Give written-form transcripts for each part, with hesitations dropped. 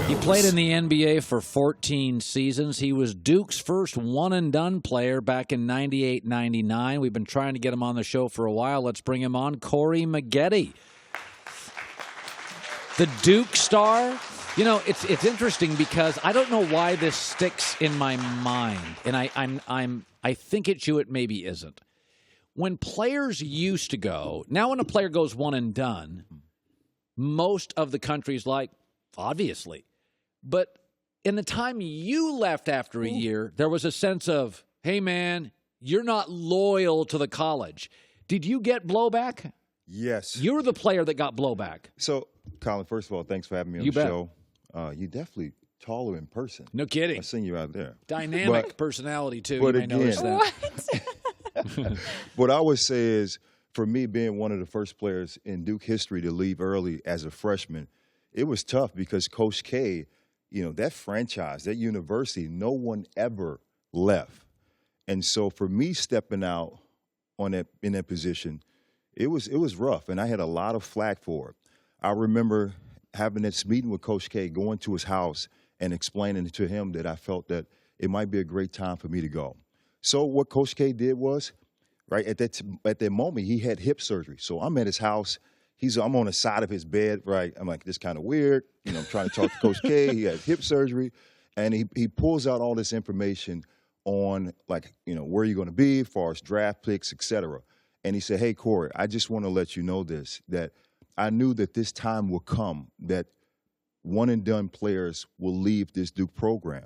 He played in the NBA for 14 seasons. He was Duke's first one-and-done player back in 98-99. We've been trying to get him on the show for a while. Let's bring him on. Corey Maggette, the Duke star. You know, it's interesting because I don't know why this sticks in my mind, and I think it's you, it maybe isn't. When players used to go, now when a player goes one and done, most of the country's like, obviously. But in the time you left after a year, there was a sense of, hey, man, you're not loyal to the college. Did you get blowback? Yes. You were the player that got blowback. So, Colin, first of all, thanks for having me on the show. You definitely taller in person. No kidding. I've seen you out there. Dynamic personality, too. But you may notice that. What? What I would say is, for me being one of the first players in Duke history to leave early as a freshman, it was tough because Coach K, you know, that franchise, that university, no one ever left. And so for me stepping out in that position, it was rough, and I had a lot of flack for it. I remember having this meeting with Coach K, going to his house and explaining to him that I felt that it might be a great time for me to go. So what Coach K did was, right, at that moment, he had hip surgery. So I'm at his house. I'm on the side of his bed, right? I'm like, this kind of weird. You know, I'm trying to talk to Coach K. He had hip surgery. And he pulls out all this information on, like, you know, where you're going to be as far as draft picks, et cetera. And he said, hey, Corey, I just want to let you know this, that I knew that this time will come, that one-and-done players will leave this Duke program.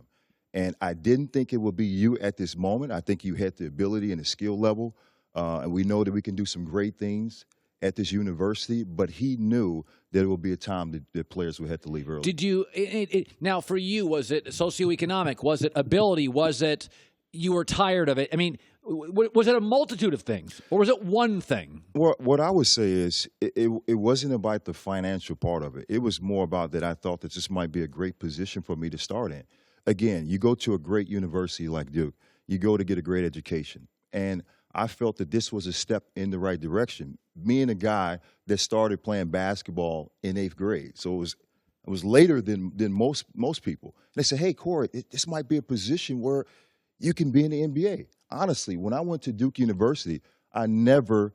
And I didn't think it would be you at this moment. I think you had the ability and the skill level, and we know that we can do some great things at this university, but he knew that it would be a time that players would have to leave early. Did you now, for you, was it socioeconomic? Was it ability? Was it you were tired of it? I mean, was it a multitude of things, or was it one thing? Well, what I would say is it wasn't about the financial part of it. It was more about that I thought that this might be a great position for me to start in. Again, you go to a great university like Duke. You go to get a great education. And I felt that this was a step in the right direction. Me and a guy that started playing basketball in 8th grade. So it was later than most people. And they said, hey, Corey, this might be a position where you can be in the NBA. Honestly, when I went to Duke University, I never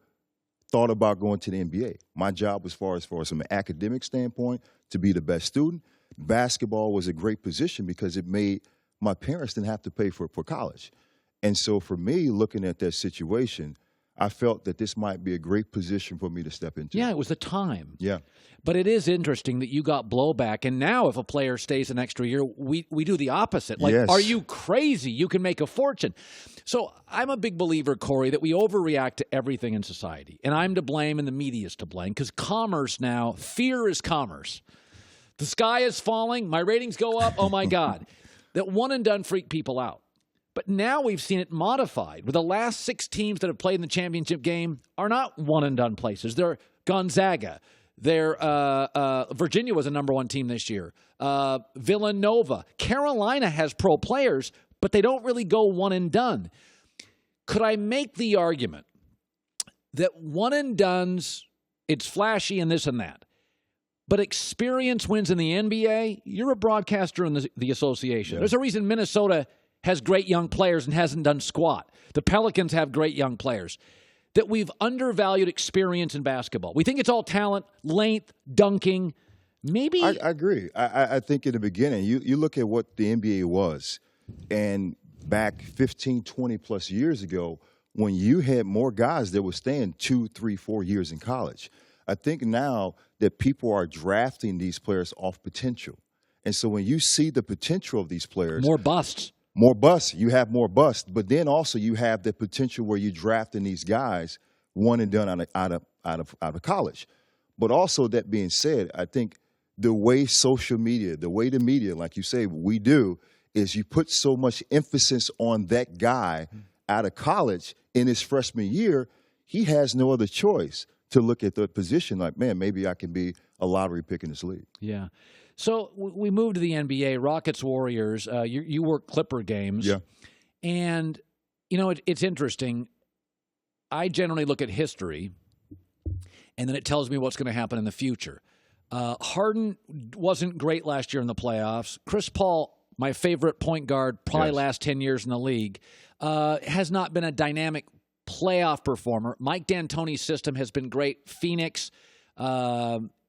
thought about going to the NBA. My job was far as from an academic standpoint to be the best student. Basketball was a great position because it made my parents didn't have to pay for college. And so for me, looking at that situation, I felt that this might be a great position for me to step into. Yeah, it was the time. Yeah. But it is interesting that you got blowback, and now if a player stays an extra year, we do the opposite. Like, yes. Are you crazy? You can make a fortune. So I'm a big believer, Corey, that we overreact to everything in society. And I'm to blame and the media is to blame because commerce now, fear is commerce. The sky is falling. My ratings go up. Oh, my God. That one and done freak people out. But now we've seen it modified, where the last 6 teams that have played in the championship game are not one-and-done places. They're Gonzaga. They're Virginia was a number 1 team this year. Villanova. Carolina has pro players, but they don't really go one-and-done. Could I make the argument that one-and-dones, it's flashy and this and that, but experience wins in the NBA? You're a broadcaster in the association. Yeah. There's a reason Minnesota has great young players and hasn't done squat. The Pelicans have great young players. That we've undervalued experience in basketball. We think it's all talent, length, dunking. Maybe. I agree. I think in the beginning, you look at what the NBA was, and back 15, 20 plus years ago, when you had more guys that were staying 2, 3, 4 years in college. I think now that people are drafting these players off potential. And so when you see the potential of these players. More busts. More busts. You have more busts. But then also you have the potential where you're drafting these guys one and done out of college. But also that being said, I think the way social media, the way the media, like you say, we do, is you put so much emphasis on that guy out of college in his freshman year, he has no other choice to look at the position like, man, maybe I can be a lottery pick in this league. Yeah. So we moved to the NBA, Rockets, Warriors. You work Clipper games. Yeah. And, you know, it's interesting. I generally look at history, and then it tells me what's going to happen in the future. Harden wasn't great last year in the playoffs. Chris Paul, my favorite point guard, probably last 10 years in the league, has not been a dynamic playoff performer. Mike D'Antoni's system has been great. Phoenix,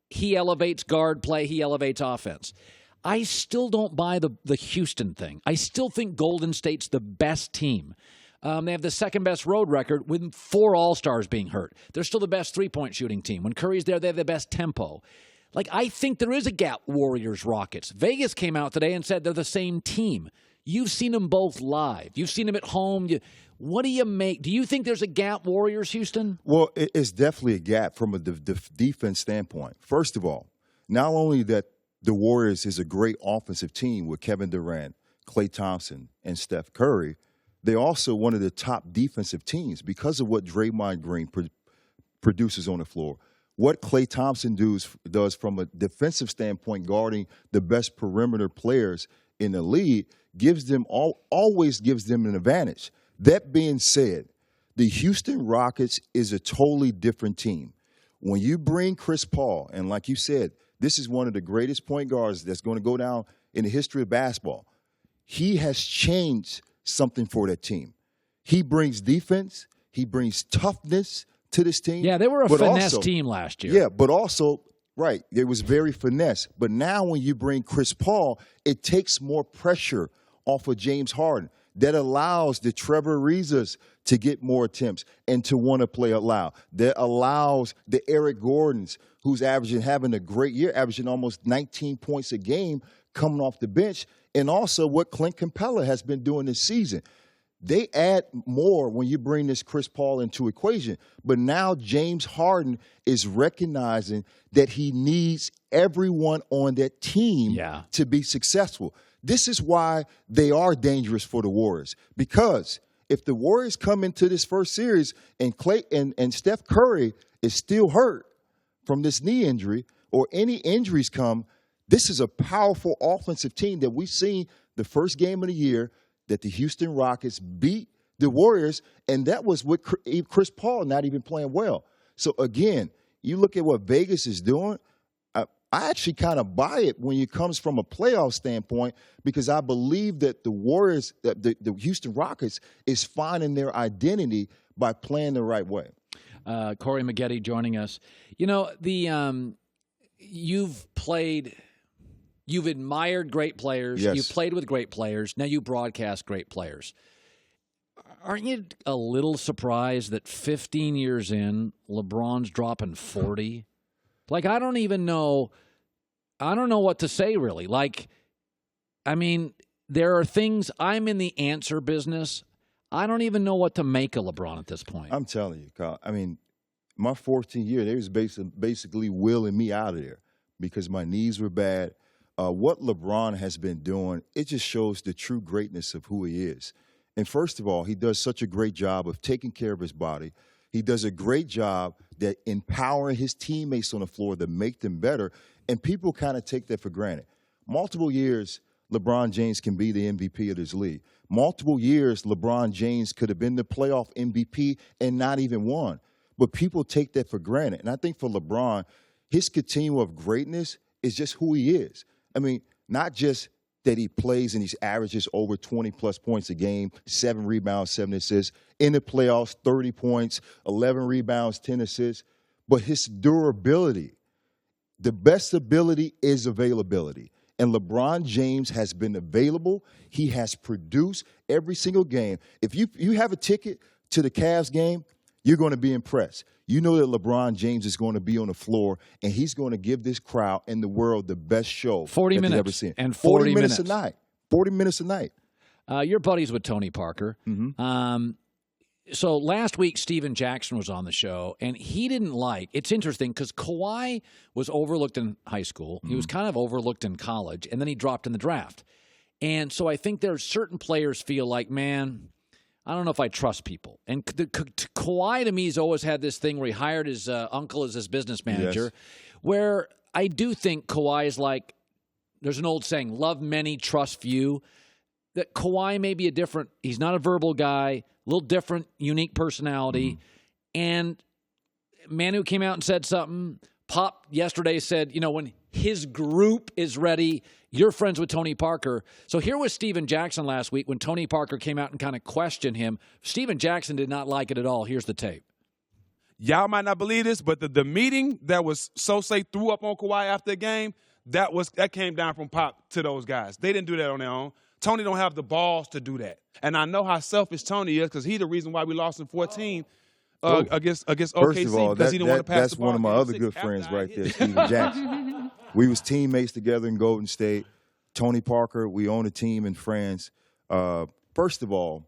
he elevates guard play. He elevates offense. I still don't buy the Houston thing. I still think Golden State's the best team. They have the second-best road record with 4 All-Stars being hurt. They're still the best three-point shooting team. When Curry's there, they have the best tempo. Like, I think there is a gap, Warriors-Rockets. Vegas came out today and said they're the same team. You've seen them both live. You've seen them at home. What do you make? Do you think there's a gap, Warriors-Houston? Well, it's definitely a gap from a defense standpoint. First of all, not only that the Warriors is a great offensive team with Kevin Durant, Klay Thompson, and Steph Curry, they're also one of the top defensive teams because of what Draymond Green produces on the floor. What Klay Thompson does from a defensive standpoint, guarding the best perimeter players in the league, always gives them an advantage. That being said, the Houston Rockets is a totally different team. When you bring Chris Paul, and like you said, this is one of the greatest point guards that's going to go down in the history of basketball. He has changed something for that team. He brings defense. He brings toughness to this team. Yeah, they were a finesse team last year. Yeah, but also, right, it was very finesse. But now when you bring Chris Paul, it takes more pressure off of James Harden. That allows the Trevor Arizas to get more attempts and to want to play loud. That allows the Eric Gordons, who's having a great year, averaging almost 19 points a game coming off the bench, and also what Clint Capella has been doing this season. They add more when you bring this Chris Paul into equation. But now James Harden is recognizing that he needs everyone on that team to be successful. This is why they are dangerous for the Warriors. Because if the Warriors come into this first series and Klay and Steph Curry is still hurt from this knee injury, or any injuries come, this is a powerful offensive team that we've seen the first game of the year that the Houston Rockets beat the Warriors, and that was with Chris Paul not even playing well. So, again, you look at what Vegas is doing, I actually kind of buy it when it comes from a playoff standpoint, because I believe that the Warriors, the Houston Rockets, is finding their identity by playing the right way. Corey Maggette joining us. You know, you've admired great players. Yes. You've played with great players. Now you broadcast great players. Aren't you a little surprised that 15 years in, LeBron's dropping 40? Like, I don't know what to say, really. Like, I mean, there are things, I'm in the answer business. I don't even know what to make of LeBron at this point. I'm telling you, Kyle. I mean, my 14th year, they was basically willing me out of there because my knees were bad. What LeBron has been doing, it just shows the true greatness of who he is. And first of all, he does such a great job of taking care of his body. He does a great job that empowering his teammates on the floor to make them better, and people kind of take that for granted. Multiple years, LeBron James can be the MVP of this league. Multiple years, LeBron James could have been the playoff MVP and not even won. But people take that for granted. And I think for LeBron, his continuum of greatness is just who he is. I mean, not just that he plays and he averages over 20-plus points a game, 7 rebounds, 7 assists. In the playoffs, 30 points, 11 rebounds, 10 assists. But his durability, the best ability is availability. And LeBron James has been available. He has produced every single game. If you have a ticket to the Cavs game, you're going to be impressed. You know that LeBron James is going to be on the floor, and he's going to give this crowd and the world the best show 40 minutes they've ever seen. And 40 minutes a night. 40 minutes a night. You're buddies with Tony Parker. Mm-hmm. So last week, Steven Jackson was on the show, and he didn't it's interesting because Kawhi was overlooked in high school. Mm-hmm. He was kind of overlooked in college, and then he dropped in the draft. And so I think there's certain players feel like, man, I don't know if I trust people. And Kawhi, to me, has always had this thing where he hired his uncle as his business manager, where I do think Kawhi is like, there's an old saying, love many, trust few. That Kawhi may be he's not a verbal guy, a little different, unique personality. Mm-hmm. And Manu came out and said something. Pop yesterday said, when his group is ready, you're friends with Tony Parker. So here was Stephen Jackson last week when Tony Parker came out and kind of questioned him. Stephen Jackson did not like it at all. Here's the tape. Y'all might not believe this, but the meeting that was Sosei threw up on Kawhi after the game, that came down from Pop to those guys. They didn't do that on their own. Tony don't have the balls to do that. And I know how selfish Tony is because he's the reason why we lost in 14 against OKC. First of all, because he didn't want to pass that's the ball one of my other good friends right there, Stephen Jackson. We was teammates together in Golden State. Tony Parker, we own a team and friends. First of all,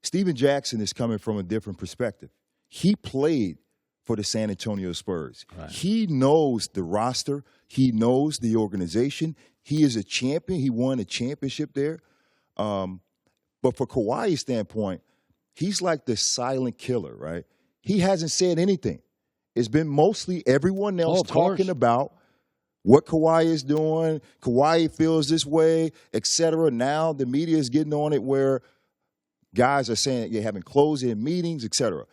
Stephen Jackson is coming from a different perspective. He played for the San Antonio Spurs. Right. He knows the roster. He knows the organization. He is a champion. He won a championship there. But for Kawhi's standpoint, he's like the silent killer, right? He hasn't said anything. It's been mostly everyone else talking about what Kawhi is doing. Kawhi feels this way, et cetera. Now the media is getting on it where guys are saying you're having closed-in meetings, et cetera.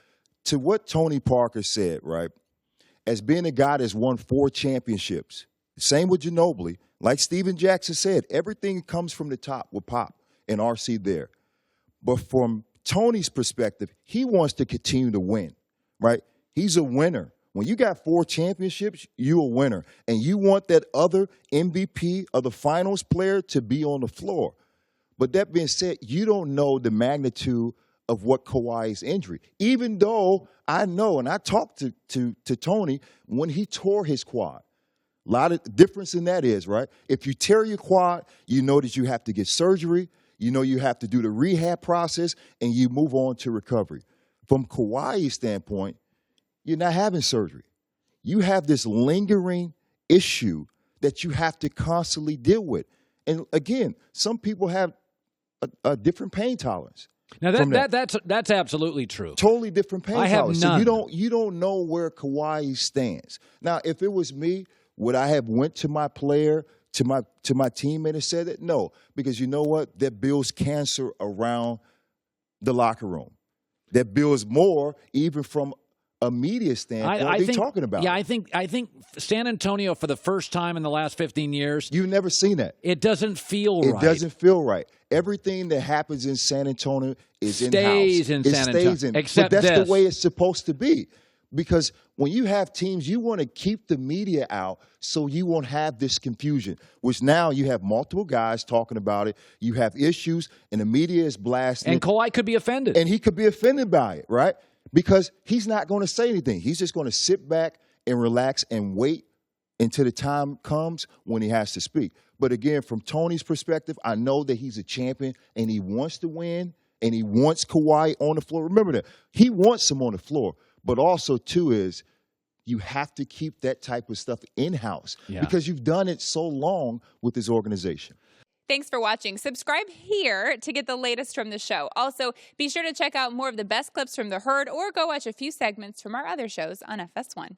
To what Tony Parker said, right, as being a guy that's won 4 championships, same with Ginobili, like Stephen Jackson said, everything comes from the top with Pop and RC there. But from Tony's perspective, he wants to continue to win, right? He's a winner. When you got 4 championships, you're a winner. And you want that other MVP of the finals player to be on the floor. But that being said, you don't know the magnitude of what Kawhi's injury. Even though I know, and I talked to Tony when he tore his quad. A lot of difference in that is, right? If you tear your quad, you know that you have to get surgery. You know you have to do the rehab process, and you move on to recovery. From Kawhi's standpoint, you're not having surgery. You have this lingering issue that you have to constantly deal with. And again, some people have a different pain tolerance. Now that's absolutely true. Totally different pain tolerance. None. So you don't know where Kawhi stands. Now, if it was me, would I have went to my player, to my teammate and said that? No, because you know what? That builds cancer around the locker room. That builds more even from a media standpoint. They're talking about. Yeah, I think San Antonio, for the first time in the last 15 years, you've never seen that. It doesn't feel right. It doesn't feel right. Everything that happens in San Antonio is in-house. Stays in San Antonio. Except but that's the way it's supposed to be. Because when you have teams, you want to keep the media out so you won't have this confusion, which now you have multiple guys talking about it. You have issues, and the media is blasting. And Kawhi could be offended. And he could be offended by it, right? Because he's not going to say anything. He's just going to sit back and relax and wait until the time comes when he has to speak. But again, from Tony's perspective, I know that he's a champion, and he wants to win, and he wants Kawhi on the floor. Remember that. He wants him on the floor. But also, too, is you have to keep that type of stuff in-house because you've done it so long with this organization. Thanks for watching. Subscribe here to get the latest from the show. Also, be sure to check out more of the best clips from The Herd or go watch a few segments from our other shows on FS1.